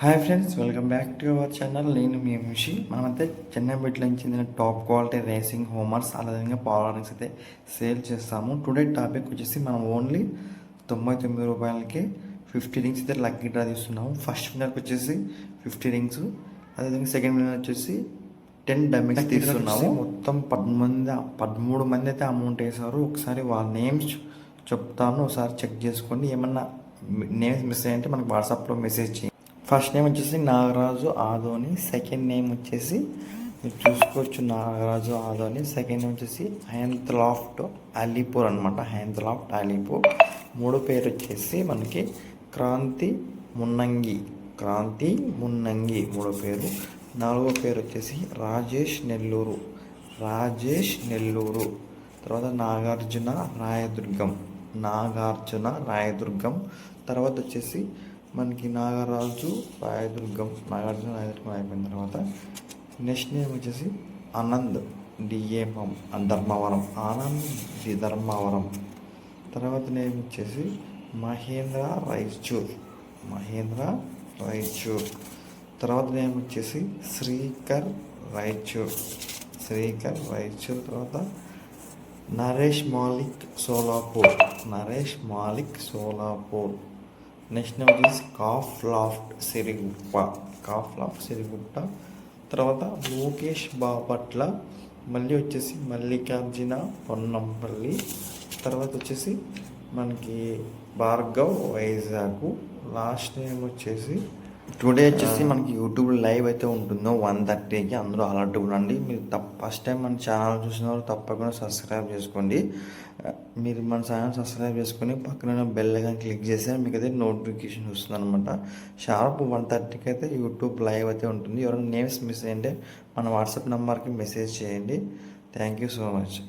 Hi friends, welcome back to our channel. నేను మీ ముషి. మనమైతే Chennai bit నుంచి చెందిన టాప్ క్వాలిటీ రేసింగ్ హోమర్స్ అదేవిధంగా పవర్ రింగ్స్ అయితే సేల్ చేస్తాము. టుడే టాపిక్ వచ్చేసి మనం ఓన్లీ 99 రూపాయలకి 50 రింగ్స్ అయితే లక్కీ డ్రా తీస్తున్నాము. ఫస్ట్ విన్నర్కి వచ్చేసి 50 రింగ్స్, అదేవిధంగా సెకండ్ విన్నర్ వచ్చేసి 10 డమ్మీస్ తీస్తున్నాము. మొత్తం 13 మంది అయితే అమౌంట్ వేశారు. ఒకసారి వాళ్ళ నేమ్స్ చెప్తాను, ఒకసారి చెక్ చేసుకోండి. ఏమన్నా నేమ్స్ మిస్ అయ్యంటే మనకు వాట్సాప్లో మెసేజ్ చేయండి. ఫస్ట్ నేమ్ వచ్చేసి నాగరాజు ఆదోని, సెకండ్ నేమ్ వచ్చేసి మీరు చూసుకోవచ్చు నాగరాజు ఆదోని, సెకండ్ నేమ్ వచ్చేసి హైంతలాఫ్ట్ అలీపూర్ అనమాట, హైంతలాఫ్ట్ అలీపూర్. మూడో పేరు వచ్చేసి మనకి క్రాంతి మున్నంగి మూడో పేరు. నాలుగో పేరు వచ్చేసి రాజేష్ నెల్లూరు. తర్వాత నాగార్జున రాయదుర్గం. తర్వాత వచ్చేసి మనకి నాగార్జున రాయదుర్గం అయిపోయిన తర్వాత నెక్స్ట్ నేమ్ వచ్చేసి ఆనంద్ ధర్మవరం. తర్వాత నేమ్ వచ్చేసి మహేంద్ర రాయచూర్. తర్వాత నేమ్ వచ్చేసి శ్రీకర్ రాయచూర్. తర్వాత నరేష్ మాలిక్ సోలాపూర్. నెక్స్ట్ నేమ్ వచ్చేసి కాఫ్ లాఫ్ట్ సిరిగుట్ట. తర్వాత లోకేష్ బాపట్ల, మళ్ళీ వచ్చేసి మల్లికార్జున పొన్నంపల్లి. తర్వాత వచ్చేసి మనకి భార్గవ్ వైజాగ్. లాస్ట్ నేమ్ వచ్చేసి టుడే వచ్చేసి మనకి యూట్యూబ్ లైవ్ అయితే ఉంటుందో 1:30కి, అందరూ అలర్ట్ ఉండండి. మీరు ఫస్ట్ టైం మన ఛానల్ చూసిన వాళ్ళు తప్పకుండా సబ్స్క్రైబ్ చేసుకోండి. మీరు మన ఛానల్ సబ్స్క్రైబ్ చేసుకొని పక్కన బెల్ ఐకాన్ క్లిక్ చేస్తే మీకు అయితే నోటిఫికేషన్ వస్తుంది అనమాట. షార్ప్ 1:30కి అయితే యూట్యూబ్ లైవ్ అయితే ఉంటుంది. ఎవరైనా నేమ్స్ మిస్ అయ్యంటే మన వాట్సాప్ నెంబర్కి మెసేజ్ చేయండి. Thank you so much.